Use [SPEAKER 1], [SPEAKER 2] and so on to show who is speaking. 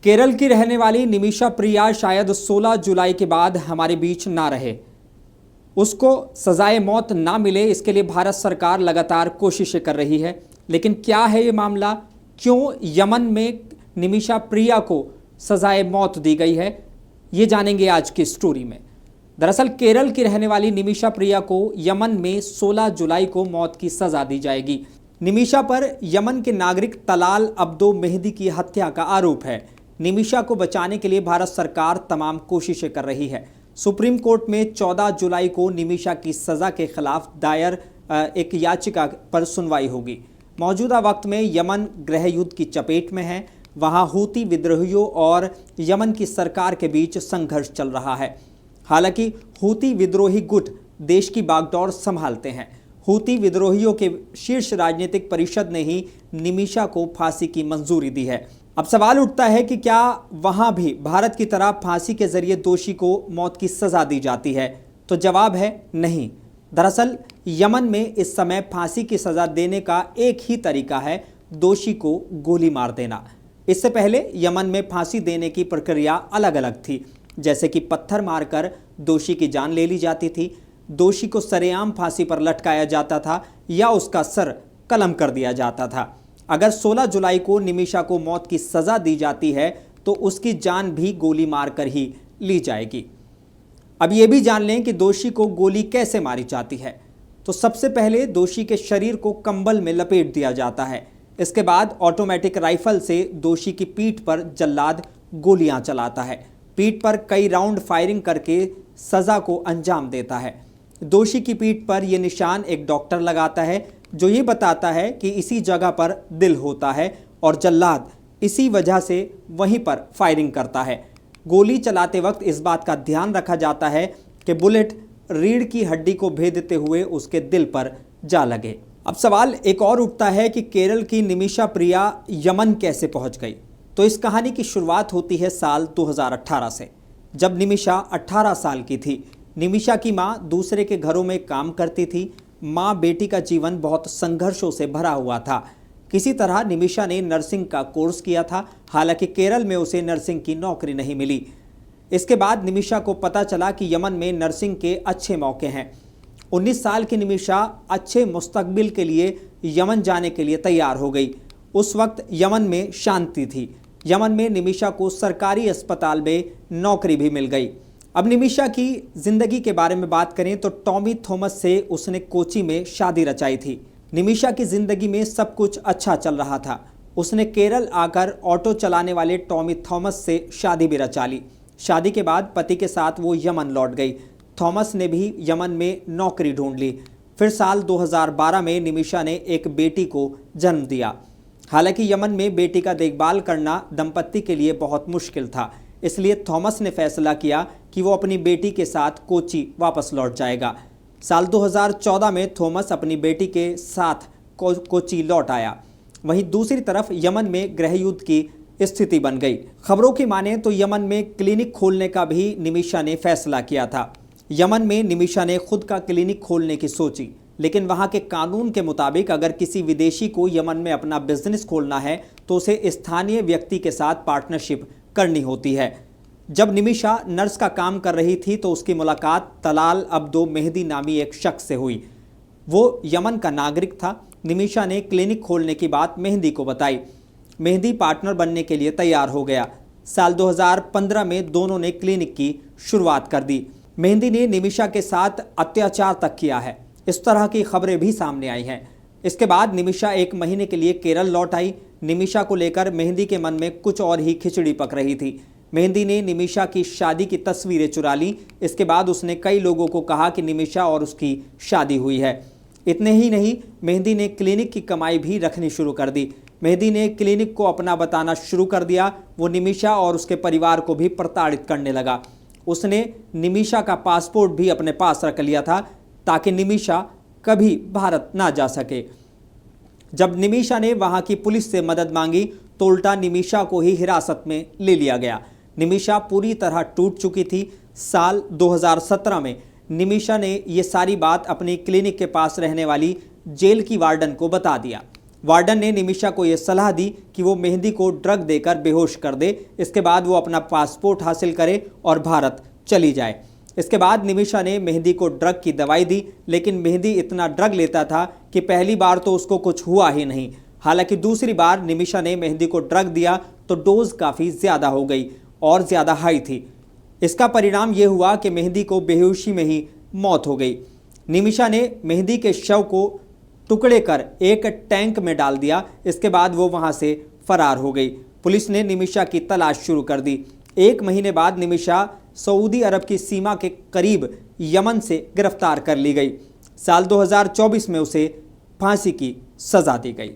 [SPEAKER 1] केरल की रहने वाली निमिषा प्रिया शायद 16 जुलाई के बाद हमारे बीच ना रहे। उसको सजाए मौत ना मिले, इसके लिए भारत सरकार लगातार कोशिशें कर रही है। लेकिन क्या है ये मामला, क्यों यमन में निमिषा प्रिया को सजाए मौत दी गई है, ये जानेंगे आज की स्टोरी में। दरअसल केरल की रहने वाली निमिषा प्रिया को यमन में 16 जुलाई को मौत की सजा दी जाएगी। निमिषा पर यमन के नागरिक तलाल अब्दो मेहदी की हत्या का आरोप है। निमिषा को बचाने के लिए भारत सरकार तमाम कोशिशें कर रही है। सुप्रीम कोर्ट में 14 जुलाई को निमिषा की सजा के खिलाफ दायर एक याचिका पर सुनवाई होगी। मौजूदा वक्त में यमन गृह युद्ध की चपेट में है। वहां हूती विद्रोहियों और यमन की सरकार के बीच संघर्ष चल रहा है। हालांकि हूती विद्रोही गुट देश की बागडोर संभालते हैं। हूती विद्रोहियों के शीर्ष राजनीतिक परिषद ने ही निमिषा को फांसी की मंजूरी दी है। अब सवाल उठता है कि क्या वहां भी भारत की तरह फांसी के जरिए दोषी को मौत की सजा दी जाती है? तो जवाब है नहीं। दरअसल यमन में इस समय फांसी की सजा देने का एक ही तरीका है, दोषी को गोली मार देना। इससे पहले यमन में फांसी देने की प्रक्रिया अलग अलग थी, जैसे कि पत्थर मारकर दोषी की जान ले ली जाती थी, दोषी को सरेआम फांसी पर लटकाया जाता था या उसका सर कलम कर दिया जाता था। अगर 16 जुलाई को निमिषा को मौत की सजा दी जाती है तो उसकी जान भी गोली मारकर ही ली जाएगी। अब ये भी जान लें कि दोषी को गोली कैसे मारी जाती है। तो सबसे पहले दोषी के शरीर को कंबल में लपेट दिया जाता है। इसके बाद ऑटोमेटिक राइफल से दोषी की पीठ पर जल्लाद गोलियां चलाता है। पीठ पर कई राउंड फायरिंग करके सजा को अंजाम देता है। दोषी की पीठ पर यह निशान एक डॉक्टर लगाता है, जो ये बताता है कि इसी जगह पर दिल होता है और जल्लाद इसी वजह से वहीं पर फायरिंग करता है। गोली चलाते वक्त इस बात का ध्यान रखा जाता है कि बुलेट रीढ़ की हड्डी को भेदते हुए उसके दिल पर जा लगे। अब सवाल एक और उठता है कि केरल की निमिषा प्रिया यमन कैसे पहुंच गई। तो इस कहानी की शुरुआत होती है साल 2018 से, जब निमिषा 18 साल की थी। निमिषा की मां दूसरे के घरों में काम करती थी। मां बेटी का जीवन बहुत संघर्षों से भरा हुआ था। किसी तरह निमिषा ने नर्सिंग का कोर्स किया था, हालांकि केरल में उसे नर्सिंग की नौकरी नहीं मिली। इसके बाद निमिषा को पता चला कि यमन में नर्सिंग के अच्छे मौके हैं। 19 साल की निमिषा अच्छे मुस्तकबिल के लिए यमन जाने के लिए तैयार हो गई। उस वक्त यमन में शांति थी। यमन में निमिषा को सरकारी अस्पताल में नौकरी भी मिल गई। अब निमिषा की जिंदगी के बारे में बात करें तो टॉमी थॉमस से उसने कोची में शादी रचाई थी। निमिषा की जिंदगी में सब कुछ अच्छा चल रहा था। उसने केरल आकर ऑटो चलाने वाले टॉमी थॉमस से शादी भी रचा ली। शादी के बाद पति के साथ वो यमन लौट गई। थॉमस ने भी यमन में नौकरी ढूंढ ली। फिर साल 2012 में निमिषा ने एक बेटी को जन्म दिया। हालांकि यमन में बेटी का देखभाल करना दंपत्ति के लिए बहुत मुश्किल था, इसलिए थॉमस ने फैसला किया कि वो अपनी बेटी के साथ कोची वापस लौट जाएगा। साल 2014 में थॉमस अपनी बेटी के साथ कोची लौट आया। वहीं दूसरी तरफ यमन में गृह युद्ध की स्थिति बन गई। खबरों की माने तो यमन में क्लिनिक खोलने का भी निमिषा ने फैसला किया था। यमन में निमिषा ने खुद का क्लिनिक खोलने की सोची, लेकिन वहां के कानून के मुताबिक अगर किसी विदेशी को यमन में अपना बिजनेस खोलना है तो उसे स्थानीय व्यक्ति के साथ पार्टनरशिप करनी होती है। जब निमिषा नर्स का काम कर रही थी तो उसकी मुलाकात तलाल अब्दो मेहदी नामी एक शख्स से हुई। वो यमन का नागरिक था। निमिषा ने क्लिनिक खोलने की बात मेहदी को बताई। मेहदी पार्टनर बनने के लिए तैयार हो गया। साल 2015 में दोनों ने क्लिनिक की शुरुआत कर दी। मेहदी ने निमिषा के साथ अत्याचार तक किया है, इस तरह की खबरें भी सामने आई हैं। इसके बाद निमिषा 1 महीने के लिए केरल लौट आई। निमिषा को लेकर मेहदी के मन में कुछ और ही खिचड़ी पक रही थी। मेहदी ने निमिषा की शादी की तस्वीरें चुरा ली। इसके बाद उसने कई लोगों को कहा कि निमिषा और उसकी शादी हुई है। इतने ही नहीं, मेहदी ने क्लिनिक की कमाई भी रखनी शुरू कर दी। मेहदी ने क्लिनिक को अपना बताना शुरू कर दिया। वो निमिषा और उसके परिवार को भी प्रताड़ित करने लगा। उसने निमिषा का पासपोर्ट भी अपने पास रख लिया था ताकि निमिषा कभी भारत ना जा सके। जब निमिषा ने वहां की पुलिस से मदद मांगी तो उल्टा निमिषा को ही हिरासत में ले लिया गया। निमिषा पूरी तरह टूट चुकी थी। साल 2017 में निमिषा ने ये सारी बात अपनी क्लिनिक के पास रहने वाली जेल की वार्डन को बता दिया। वार्डन ने निमिषा को यह सलाह दी कि वो मेहंदी को ड्रग देकर बेहोश कर दे, इसके बाद वो अपना पासपोर्ट हासिल करे और भारत चली जाए। इसके बाद निमिषा ने मेहंदी को ड्रग की दवाई दी, लेकिन मेहंदी इतना ड्रग लेता था कि पहली बार तो उसको कुछ हुआ ही नहीं। हालांकि दूसरी बार निमिषा ने मेहंदी को ड्रग दिया तो डोज काफ़ी ज़्यादा हो गई और ज़्यादा हाई थी। इसका परिणाम ये हुआ कि मेहंदी को बेहोशी में ही मौत हो गई। निमिषा ने मेहंदी के शव को टुकड़े कर एक टैंक में डाल दिया। इसके बाद वो वहां से फरार हो गई। पुलिस ने निमिषा की तलाश शुरू कर दी। 1 महीने बाद निमिषा सऊदी अरब की सीमा के करीब यमन से गिरफ्तार कर ली गई। साल 2024 में उसे फांसी की सजा दी गई।